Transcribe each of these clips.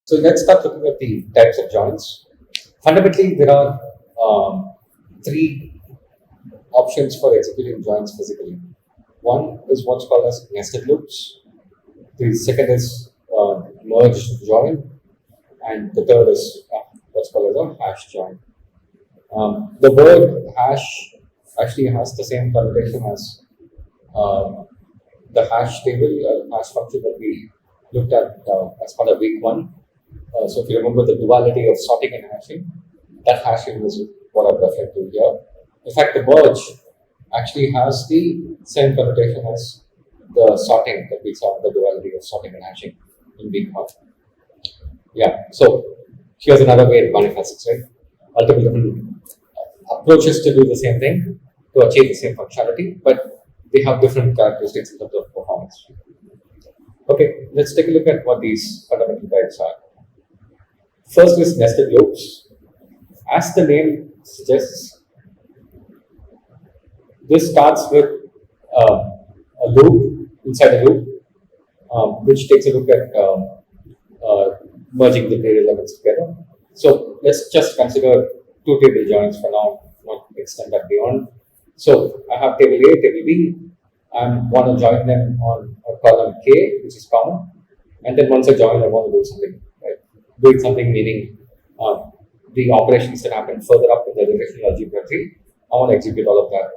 So let's start looking at the types of joins. Fundamentally, there are three options for executing joins physically. One is what's called as nested loops. The second is merged join, and the third is what's called as a hash join. The word hash actually has the same connotation as the hash table, hash function that we looked at as part of week one. So if you remember the duality of sorting and hashing, that hashing is what I'm referring to here. In fact, the merge actually has the same connotation as the sorting that we saw, the duality of sorting and hashing in week one. Yeah, so here's another way it manifests, right? Multiple different approaches to do the same thing to achieve the same functionality, but they have different characteristics in terms of performance. Okay, let's take a look at what these fundamental types are. First is nested loops. As the name suggests, this starts with a loop inside a loop, which takes a look at merging the data elements together. So let's just consider two table joins for now, not extend that beyond. So I have table A, table B. I want to join them on a column K, which is common. And then once I join, I want to do something. Right? Doing something meaning the operations that happen further up in the relational algebra tree. I want to execute all of that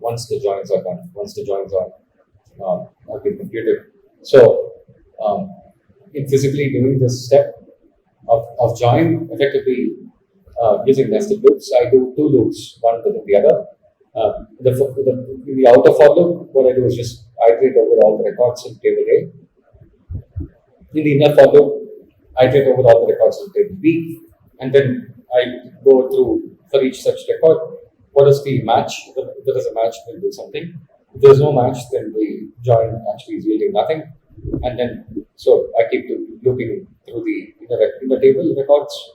once the joins are done, once the joins have been computed. So in physically doing this step of join, effectively using nested loops, I do two loops, one within the other. In the outer for loop, what I do is just iterate over all the records in table A. In the inner for loop, I iterate over all the records in table B, and then I go through for each such record. What is the match? If there is a match, we'll do something. If there's no match, then the join actually is yielding nothing. And then, so I keep looping through the inner table records,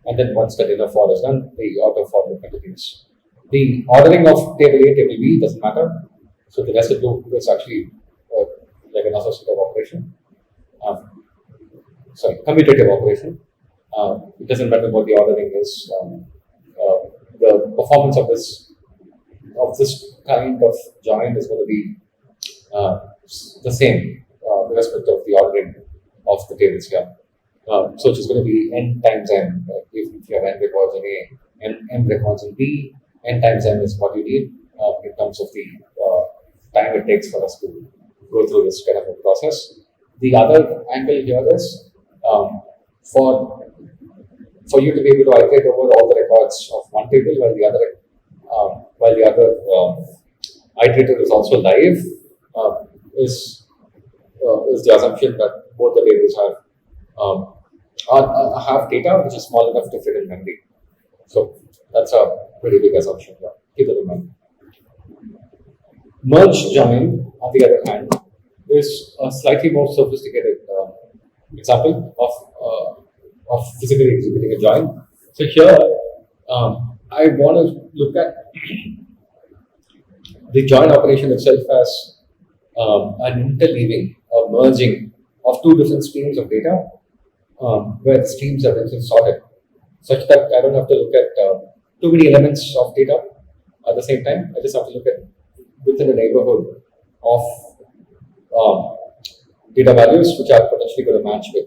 and then once the inner for is done, the outer for loop continues. The ordering of table A, table B doesn't matter. So the nested loop is actually like an associative operation. Commutative operation. It doesn't matter what the ordering is. The performance of this kind of join is going to be the same with respect of the ordering of the tables here. So it's going to be n times n. If you have n records in A, n records in B, n times n is what you need in terms of the time it takes for us to go through this kind of a process. The other angle here is for you to be able to iterate over all the records of one table while the other iterator is also live is the assumption that both the tables have data which is small enough to fit in memory. So that's a pretty big assumption here. Keep it in mind. Merge join, on the other hand, is a slightly more sophisticated example of physically executing a join. So here, I want to look at the join operation itself as an interleaving or merging of two different streams of data, where the streams are themselves sorted, such that I don't have to look at too many elements of data at the same time. I just have to look at within a neighborhood of data values which are potentially going to match with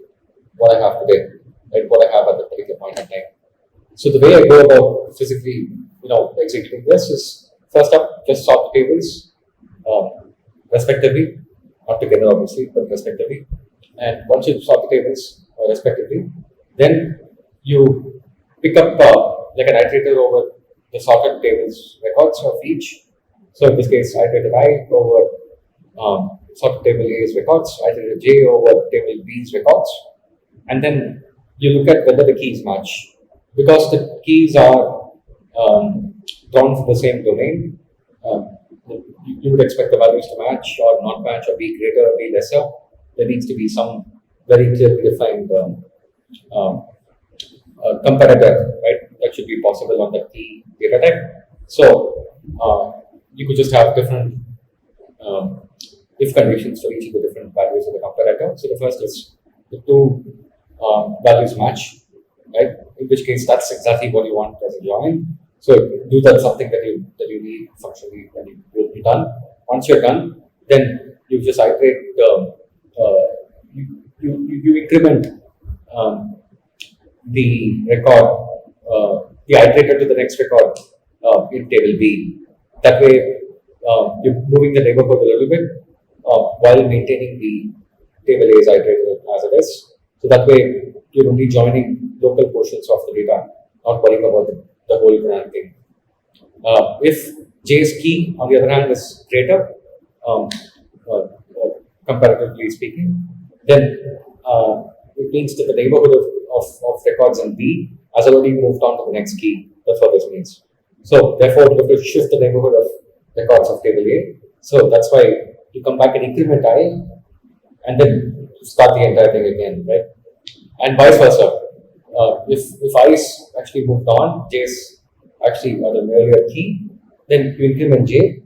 what I have today, like what I have at the particular point in time. So the way I go about physically, executing this is first up, just sort the tables respectively, not together obviously, but respectively. And once you sort the tables respectively, then you pick up like an iterator over the sorted tables records of each. So in this case, iterator I over sorted table A's records, iterator J over table B's records, and then you look at whether the keys match. Because the keys are drawn from the same domain, you would expect the values to match or not match or be greater or be lesser. There needs to be some very clearly defined comparator, right? That should be possible on the key data type. So you could just have different if conditions for each of the different values of the comparator. So the first is the two values match, right? In which case, that's exactly what you want as a join. So do that something that you need functionally when you'll be done. Once you're done, then you just iterate you increment the record, the iterator to the next record in table B. That way, you're moving the neighborhood a little bit while maintaining the table A's iterator as it is. So that way, you're only joining local portions of the data, not worrying about the whole grand thing. If J's key, on the other hand, is greater, um, comparatively speaking, then it means that the neighborhood of records in B has already moved on to the next key. That's what this means. So therefore, you have to shift the neighborhood of records of table A. So that's why you come back and increment I, and then start the entire thing again, right? And vice versa. If I is actually moved on, J is actually at an earlier key, then you increment J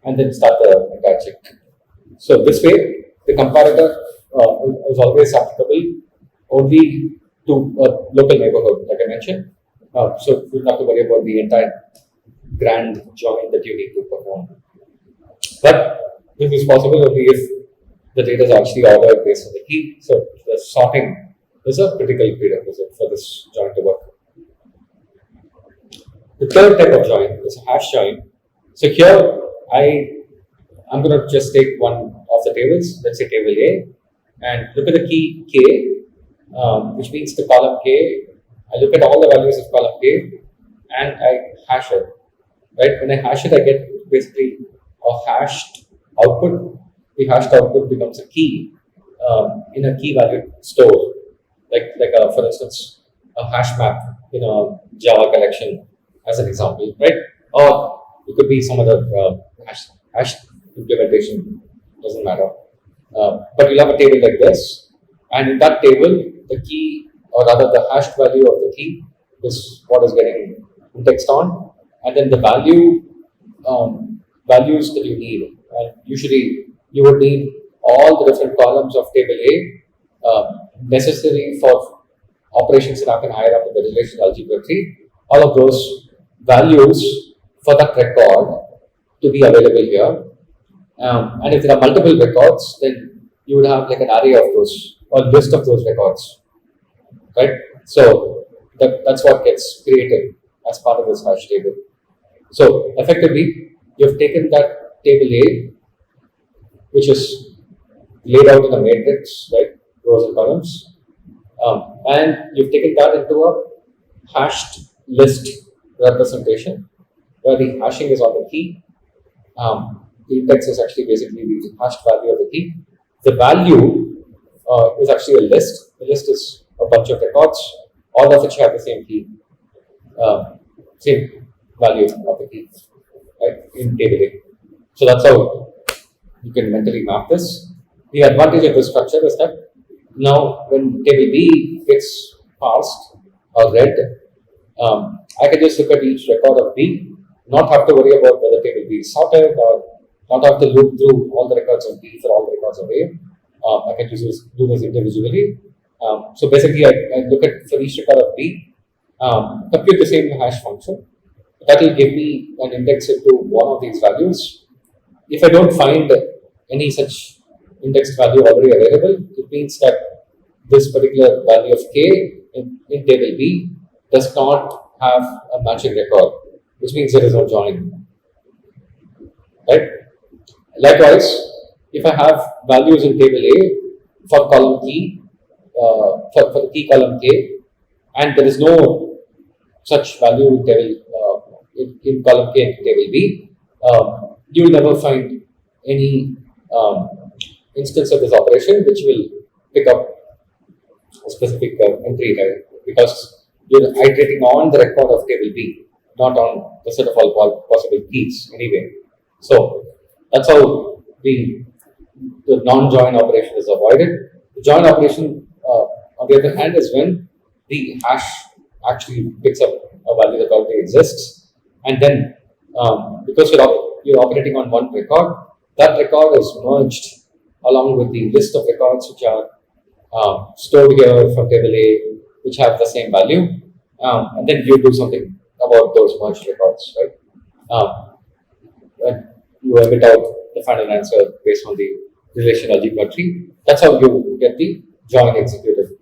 and then start the entire check. So this way, the comparator is always applicable only to a local neighborhood, like I mentioned. So you don't have to worry about the entire grand join that you need to perform. But this is possible only if the data is actually ordered based on the key. So the sorting is a critical prerequisite for this join to work. The third type of join is a hash join. So here I'm going to just take one of the tables, let's say table A, and look at the key K, which means the column K. I look at all the values of column K and I hash it. Right? When I hash it, I get basically a hashed output. The hashed output becomes a key in a key value store, like for instance, a hash map in a Java collection, as an example, right? Or it could be some other hash implementation, doesn't matter. But you'll have a table like this, and in that table, the key, or rather the hashed value of the key, is what is getting indexed on, and then the values that you need. And usually, you would need all the different columns of table A necessary for operations that happen higher up in the relational algebra tree. All of those values for that record to be available here. And if there are multiple records, then you would have like an array of those or list of those records, right? So that's what gets created as part of this hash table. So effectively, you've taken that table A, which is laid out in a matrix, right, rows and columns, and you've taken that into a hashed list representation, where the hashing is on the key. The index is actually basically the hashed value of the key. The value is actually a list. The list is a bunch of records, all of which have the same key, same value of the key, right, in table A. So that's how you can mentally map this. The advantage of this structure is that now when table B gets parsed or read, I can just look at each record of B, not have to worry about whether table B is sorted, or not have to loop through all the records of B for all the records of A. I can just do this individually. So basically, I look at for each record of B, compute the same hash function. That will give me an index into one of these values. If I don't find any such indexed value already available, it means that this particular value of K in table B does not have a matching record, which means there is no join. Right? Likewise, if I have values in table A for column key, for the key column K, and there is no such value in table in column K in table B, you will never find any instance of this operation which will pick up a specific entry, right? Because you're iterating on the record of table B, not on the set of all possible keys anyway. So that's how the non-join operation is avoided. The join operation, on the other hand, is when the hash actually picks up a value that already exists, and then because you're operating on one record, that record is merged along with the list of records which are stored here from table A, which have the same value, and then you do something about those merged records, right? And you emit out the final answer based on the relational algebra tree. That's how you get the join executed.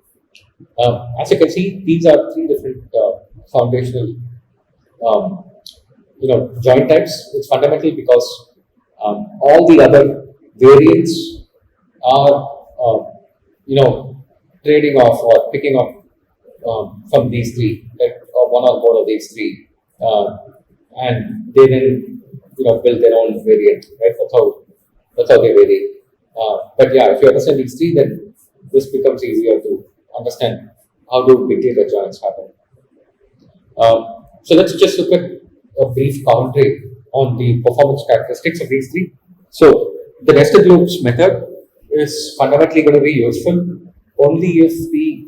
As you can see, these are three different foundational, join types. It's fundamental because all the other variants are, trading off or picking up from these three, like one or more of these three, and they then build their own variant, right? That's how they vary. But yeah, if you understand these three, then this becomes easier to understand how do big data joins happen. So let's just look at a brief commentary on the performance characteristics of these three. So the nested loops method is fundamentally going to be useful only if the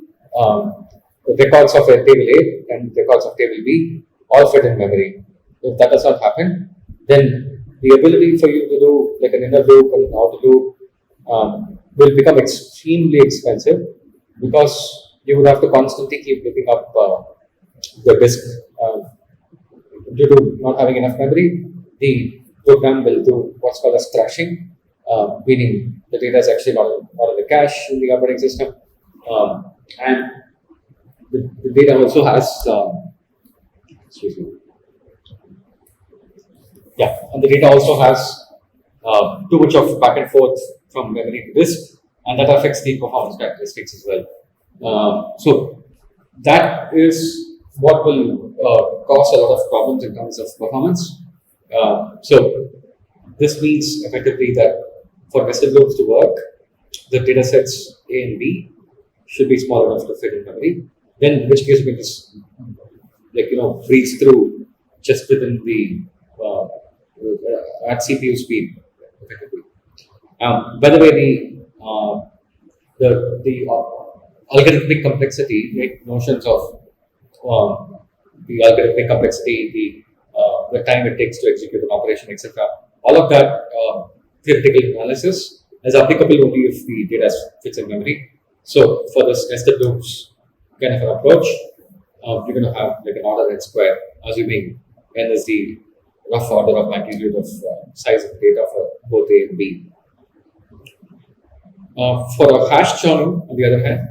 records of a table A and records of table B all fit in memory. If that does not happen, then the ability for you to do like an inner loop and an outer loop will become extremely expensive because you would have to constantly keep looking up the disk. Due to not having enough memory, the program will do what's called as crashing, meaning the data is actually not in the cache in the operating system, and the data also has, excuse me, yeah, and the data also has too much of back and forth from memory to disk, and that affects the performance characteristics as well. So that is what will cause a lot of problems in terms of performance. So this means effectively that for nested loops to work, the data sets A and B should be small enough to fit in memory. Then, in which case, we just breeze through just within the at CPU speed effectively. By the way, the algorithmic complexity, like notions of the algorithmic complexity, the time it takes to execute an operation, etc. All of that theoretical analysis is applicable only if the data fits in memory. So for this nested loops kind of an approach, you're going to have like an order n square, assuming n is the rough order of magnitude of size of data for both A and B. For a hash join, on the other hand,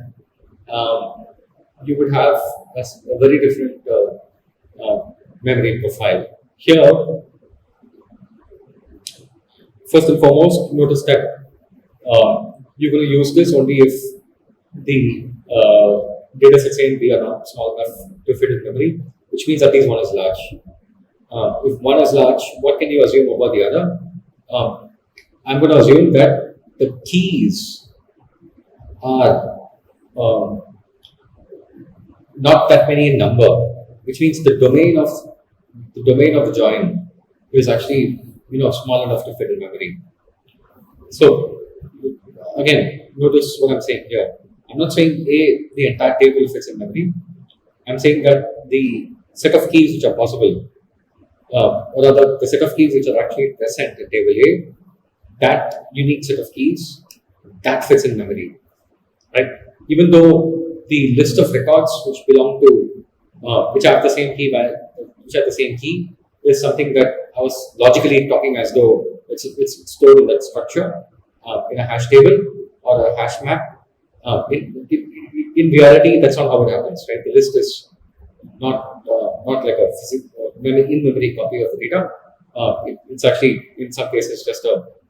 you would have a very different memory profile. Here, first and foremost, notice that you're going to use this only if the data sets A and B are not small enough to fit in memory, which means at least one is large. If one is large, what can you assume about the other? I'm going to assume that the keys are not that many in number, which means the domain of the join is actually small enough to fit in memory. So again, notice what I'm saying here. I'm not saying the entire table fits in memory. I'm saying that the set of keys which are possible, or rather the set of keys which are actually present in table A, that unique set of keys that fits in memory, right? Even though the list of records which belong to which have the same key is something that I was logically talking as though it's stored in that structure in a hash table or a hash map. In reality, that's not how it happens, right? The list is not like a in-memory copy of the data. It's actually in some cases just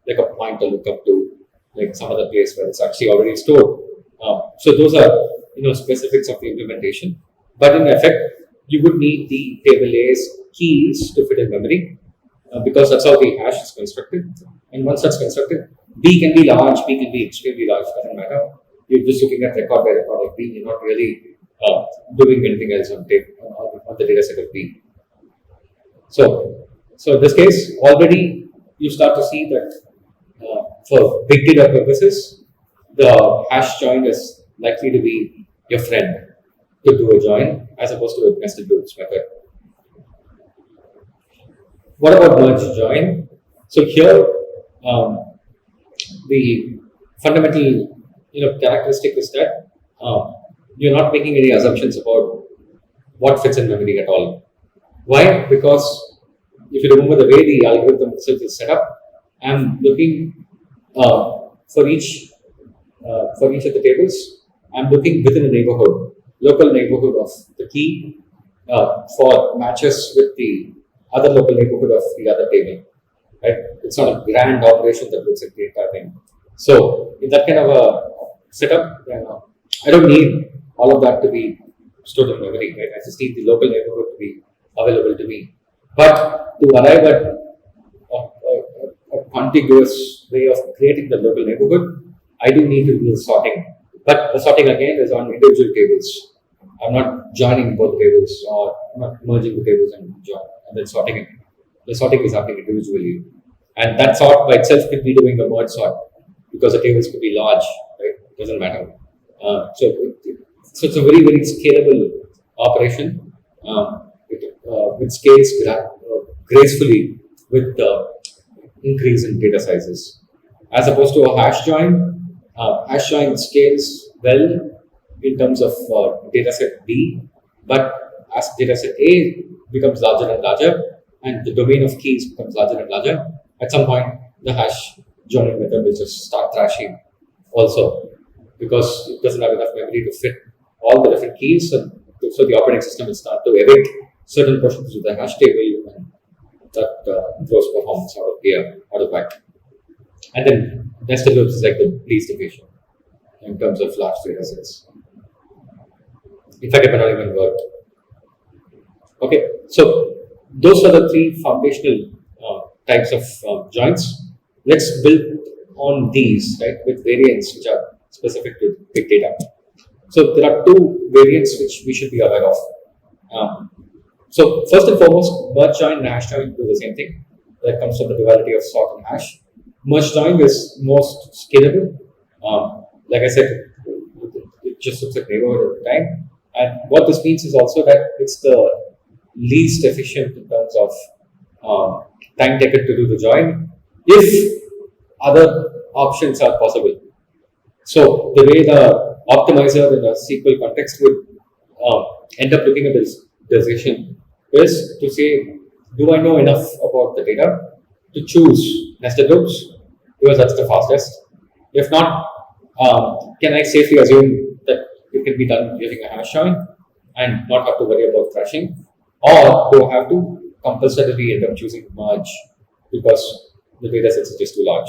like a point to look up to, like some other place where it's actually already stored. So those are specifics of the implementation. But in effect, you would need the table A's keys to fit in memory because that's how the hash is constructed. And once that's constructed, B can be large, B can be extremely large, doesn't matter. You're just looking at record by record of B. You're not really doing anything else on the data set of B. So in this case, already you start to see that for big data purposes, the hash join is likely to be your friend to do a join as opposed to a nested loops method. What about merge join? So here, the fundamental characteristic is that you're not making any assumptions about what fits in memory at all. Why? Because if you remember the way the algorithm itself is set up, I'm looking for each of the tables. I'm looking within a neighborhood, local neighborhood of the key for matches with the other local neighborhood of the other table. Right? It's not a grand operation that looks at the entire thing. So in that kind of a setup, I don't need all of that to be stored in memory. Right? I just need the local neighborhood to be available to me. But to arrive at a contiguous way of creating the local neighborhood, I do need to do the sorting. But the sorting again is on individual tables. I'm not joining both tables or I'm not merging the tables and then sorting it. The sorting is happening individually. And that sort by itself could be doing a merge sort because the tables could be large, right? It doesn't matter. So it's a very, very scalable operation. It scales gracefully with the increase in data sizes. As opposed to a hash join scales well in terms of dataset B, but as dataset A becomes larger and larger, and the domain of keys becomes larger and larger, at some point the hash joining method will just start thrashing also because it doesn't have enough memory to fit all the different keys, and so the operating system will start to evict certain portions of the hash table, and that throws performance out of whack. And then nested loops is like the least efficient in terms of large data sets. In fact, it may not even work. Okay, so those are the three foundational types of joins. Let's build on these, right, with variants which are specific to big data. So there are two variants which we should be aware of. So first and foremost, merge join and hash join do the same thing. That comes from the duality of sort and hash. Merge join is most scalable. Like I said, it just looks at neighborhood at the time. And what this means is also that it's the least efficient in terms of time taken to do the join if other options are possible. So the way the optimizer in a SQL context would end up looking at this decision is to say, do I know enough about the data to choose nested loops because that's the fastest? If not, can I safely assume that it can be done using a hash join and not have to worry about thrashing? Or do I have to compulsorily end up choosing merge because the data sets are just too large?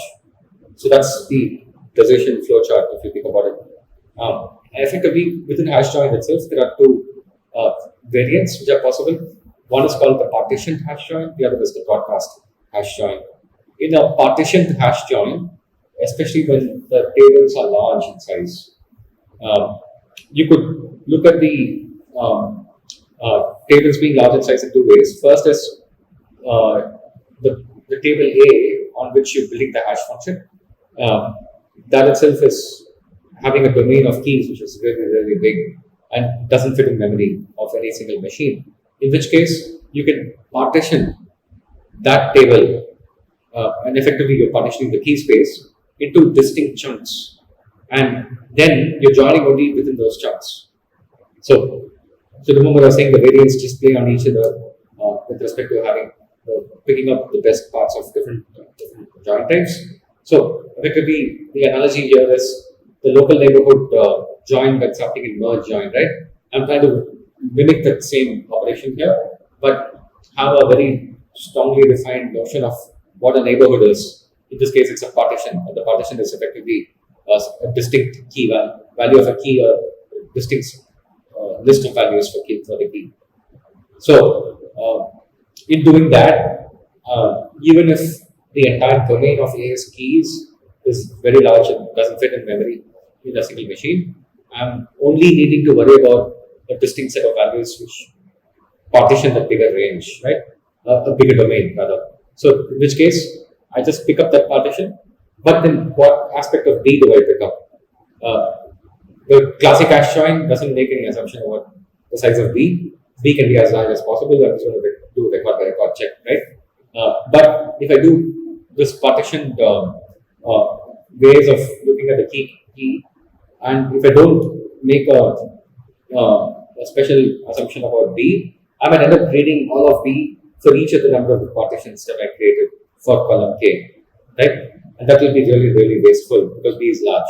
So that's the decision flowchart if you think about it. Effectively, within hash join itself, there are two variants which are possible. One is called the partitioned hash join, the other is the broadcast hash join. In a partitioned hash join, especially when the tables are large in size, you could look at the tables being large in size in two ways. First is the table A on which you're building the hash function. That itself is having a domain of keys which is really, really big and doesn't fit in memory of any single machine. In which case, you can partition that table and effectively you're partitioning the key space into distinct chunks, and then you're joining only within those chunks. So remember I was saying the variants just play on each other with respect to having picking up the best parts of different join types. So effectively, the analogy here is the local neighborhood join that's happening in merge join, right? I'm trying to mimic that same operation here, but have a very strongly defined notion of what a neighborhood is. In this case, it's a partition, and the partition is effectively a distinct key value of a key or distinct list of values for the key. So, in doing that, even if the entire domain of AS keys is very large and doesn't fit in memory in a single machine, I'm only needing to worry about a distinct set of values which partition that bigger range, right? A bigger domain rather. So in which case, I just pick up that partition, but then what aspect of B do I pick up? The classic hash join doesn't make any assumption about the size of B. B can be as large as possible. I'm just going to do record by record check, right? But if I do this partitioned ways of looking at the key, And if I don't make a special assumption about B, I might end up creating all of B for each of the number of partitions that I created for column K, right? And that will be really, really wasteful because B is large.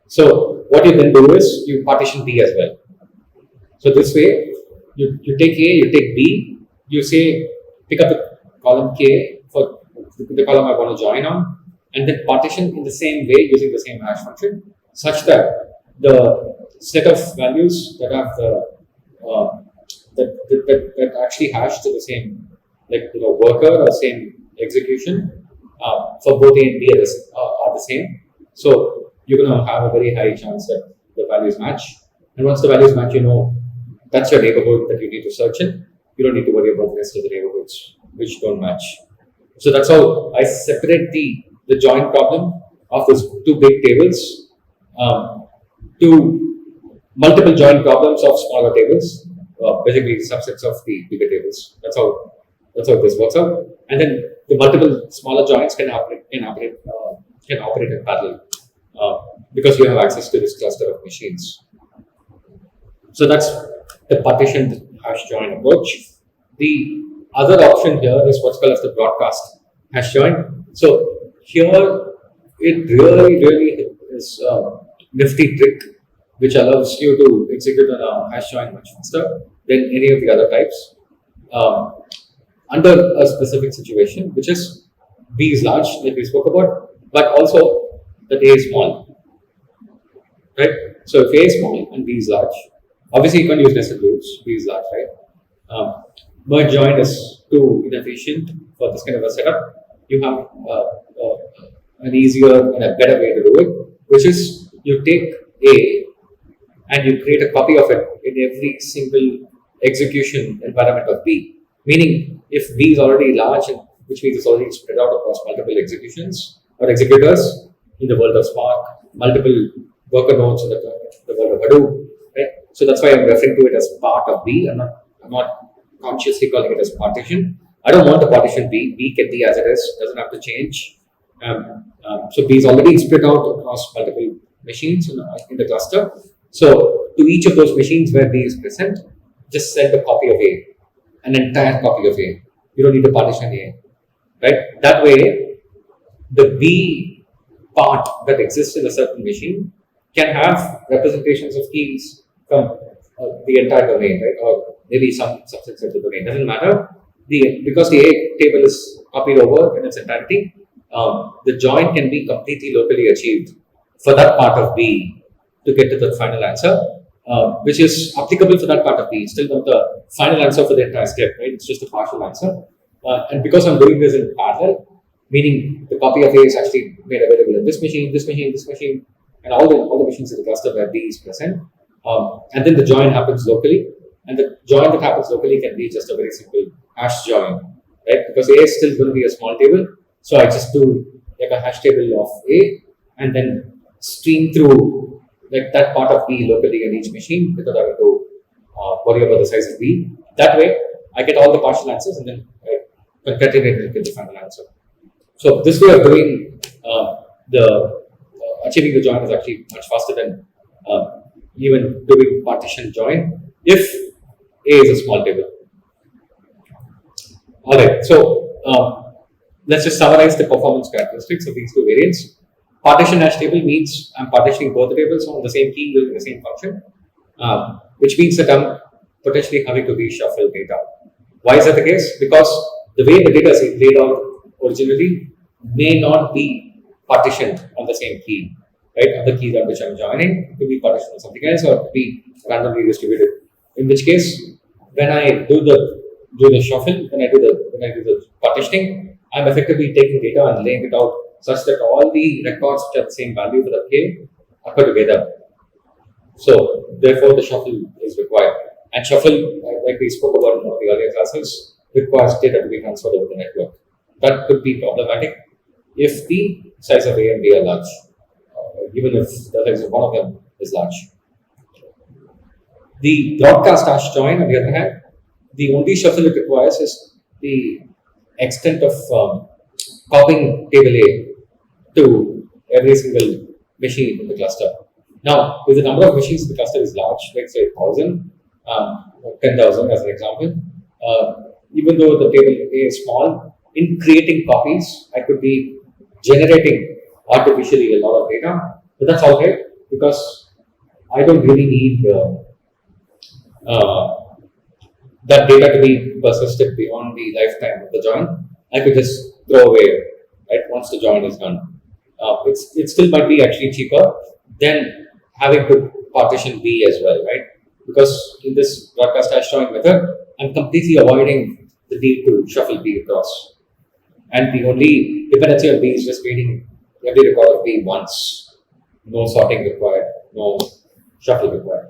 So what you then do is you partition B as well. So this way, you take A, you take B, you say pick up the column K for the column I want to join on, and then partition in the same way using the same hash function, such that the set of values that have that actually hash to the same worker or same execution for both A and B are the same. So you're going to have a very high chance that the values match. And once the values match, that's your neighborhood that you need to search in. You don't need to worry about the rest of the neighborhoods which don't match. So that's how I separate the join problem of those two big tables to multiple join problems of smaller tables, basically subsets of the bigger tables. That's how this works out. And then the multiple smaller joins can operate in parallel because you have access to this cluster of machines. So that's the partitioned hash join approach. The other option here is what's called as the broadcast hash join. So here it really is a nifty trick which allows you to execute on a hash join much faster than any of the other types under a specific situation, which is B is large, like we spoke about, but also that A is small, right? So if A is small and B is large, obviously you can use nested loops. B is large, right? Merge join is too inefficient for this kind of a setup. You have an easier and a better way to do it, which is you take A and you create a copy of it in every single execution environment of B. Meaning, if B is already large, which means it's already spread out across multiple executions or executors in the world of Spark, multiple worker nodes in the world of Hadoop, right? So that's why I'm referring to it as part of B. I'm not consciously calling it as partition. I don't want to partition B. B can be as it is, doesn't have to change. So B is already spread out across multiple machines in the cluster. So to each of those machines where B is present, just send a copy of A, an entire copy of A. You don't need to partition A, right? That way, the B part that exists in a certain machine can have representations of keys from the entire domain, right? Or maybe some subsets of the domain. Doesn't matter. Because the A table is copied over in its entirety, the join can be completely locally achieved for that part of B to get to the final answer, which is applicable for that part of B. It's still not the final answer for the entire step, right? It's just a partial answer. And because I'm doing this in parallel, meaning the copy of A is actually made available in this machine, and all the machines in the cluster where B is present. And then the join happens locally. And the join that happens locally can be just a very simple hash join, right? Because A is still going to be a small table. So I just do like a hash table of A and then stream through like that part of B locally in each machine without having to worry about the size of B. That way, I get all the partial answers and then I concatenate and get the final answer. So this way of doing achieving the join is actually much faster than even doing partition join if A is a small table. All right, so let's just summarize the performance characteristics of these two variants. Partition hash table means I'm partitioning both the tables on the same key using the same function, which means that I'm potentially having to reshuffle data. Why is that the case? Because the way the data is laid out originally may not be partitioned on the same key, right? On the key on which I'm joining, it could be partitioned on something else or it could be randomly distributed. In which case, when I do the shuffle, when I do the partitioning, I'm effectively taking data and laying it out such that all the records which are the same value for the K occur together. So therefore the shuffle is required. And shuffle, like we spoke about in one of the earlier classes, requires data to be transferred over the network. That could be problematic if the size of A and B are large, even if the size of one of them is large. The broadcast hash join, on the other hand, the only shuffle it requires is the extent of copying table A to every single machine in the cluster. Now, if the number of machines in the cluster is large, like say 1,000, 10,000 as an example, even though the table A is small, in creating copies, I could be generating artificially a lot of data, but that's all right because I don't really need that data to be persisted beyond the lifetime of the join. I could just throw away, right, once the join is done. It still might be actually cheaper than having to partition B as well, right? Because in this broadcast hash join method, I'm completely avoiding the need to shuffle B across. And the only dependency on B is just reading every record of B once. No sorting required, no shuffle required.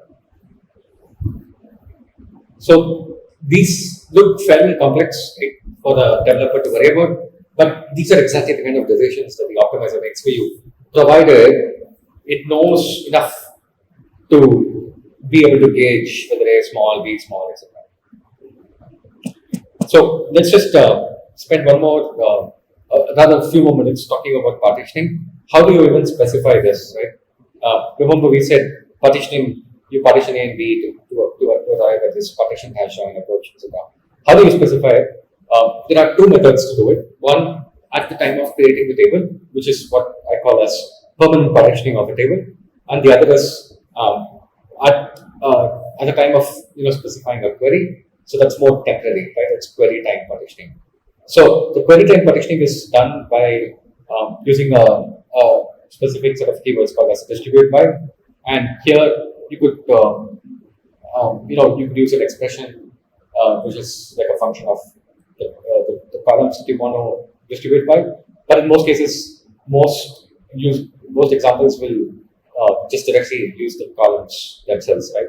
So these look fairly complex for the developer to worry about, but these are exactly the kind of decisions that the optimizer makes for you, provided it knows enough to be able to gauge whether A is small, B is small, etc. So let's just spend another few more minutes talking about partitioning. How do you even specify this, right? Remember we said partitioning, you partition A and B to arrive at this partition hash join approach, etc. How do you specify it? There are two methods to do it. One, at the time of creating the table, which is what I call as permanent partitioning of a table, and the other is at the time of specifying a query. So that's more temporary, right? It's query time partitioning. So the query time partitioning is done by using a specific set of keywords called as distribute by, and here you could you could use an expression which is like a function of the columns that you want to distribute by. But in most cases, most examples will just directly use the columns themselves, right?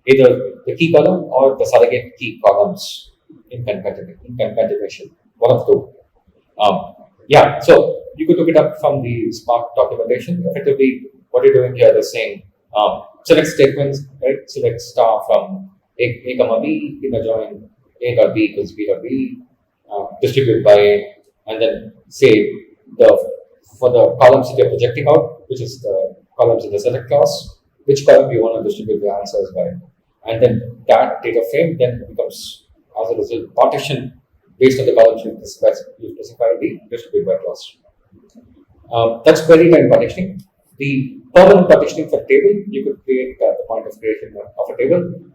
Either the key column or the surrogate key columns in concatenation, one of two. Yeah, so you could look it up from the Spark documentation. Effectively, what you're doing here is saying select statements, right? Select star from A comma B in a join A dot B equals B dot B, distribute by A, and then say for the columns that you're projecting out, which is the columns in the select class, which column you want to distribute the answers by. And then that data frame then becomes, as a result, partitioned based on the columns you specify the distribute by clause. That's query time partitioning. The permanent partitioning for table, you could create at the point of creation of a table.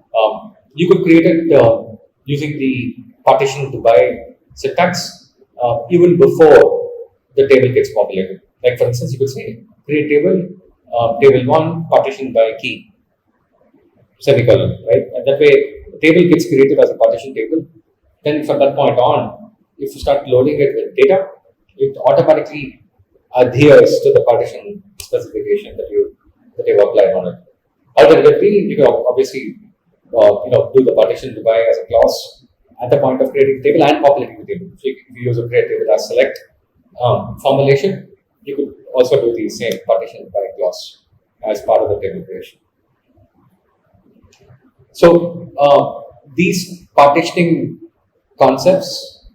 You could create it using the partition to by syntax even before the table gets populated. Like for instance, you could say create table, table 1 partition by key, semicolon, right? And that way the table gets created as a partition table. Then from that point on, if you start loading it with data, it automatically adheres to the partition specification that you've applied on it. Alternatively, you can obviously do the partition to by as a clause at the point of creating the table and populating the table. So if you use a create table as select formulation, you could also do the same partition by clause as part of the table creation. So these partitioning concepts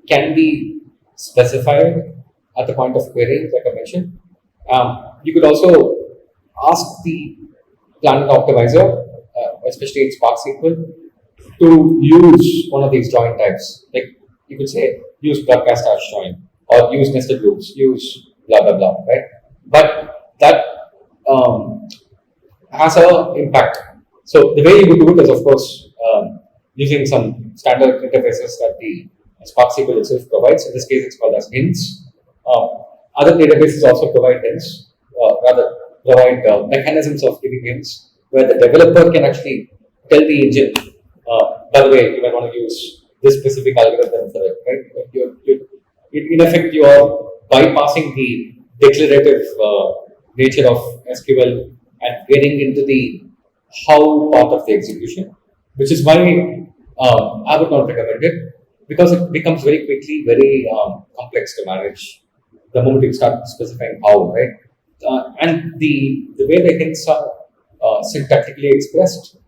can be specified at the point of querying, like I mentioned. You could also ask the Planet Optimizer, especially in Spark SQL, to use one of these join types. Like you could say, use broadcast hash join, or use nested loops, use blah blah blah, right? But that has an impact. So the way you would do it is, of course, using some standard interfaces that the Spark SQL itself provides. In this case, it's called as hints. Other databases also provide hints, provide mechanisms of giving hints, where the developer can actually tell the engine, by the way, you might want to use this specific algorithm for it, right? In effect, you are bypassing the declarative nature of SQL and getting into the how part of the execution, which is why I would not recommend it, because it becomes very quickly very complex to manage the moment you start specifying how, right? And the way the hints are syntactically expressed,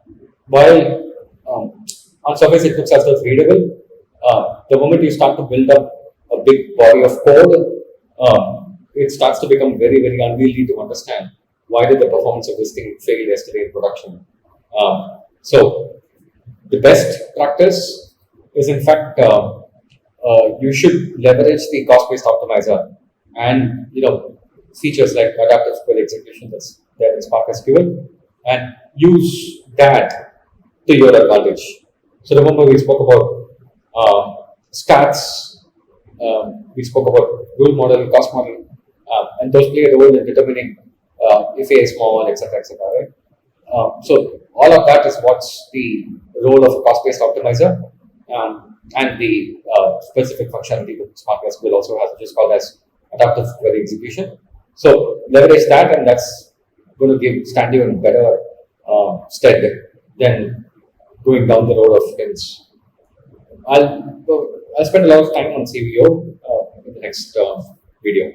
while on surface it looks as though it's readable, the moment you start to build up a big body of code, it starts to become very, very unwieldy to understand. why did the performance of this thing fail yesterday in production? So the best practice is in fact you should leverage the cost-based optimizer and features like adaptive query execution that's there in Spark SQL, and use that to your advantage. So remember we spoke about stats, we spoke about rule model, cost model, and those play a role in determining if A is small, etc., etc. Right? So all of that is what's the role of a cost-based optimizer, and the specific functionality that Spark SQL also has, which is called as adaptive query execution. So leverage that, and that's going to stand you in better stead than going down the road of hints. I'll spend a lot of time on CVO in the next video.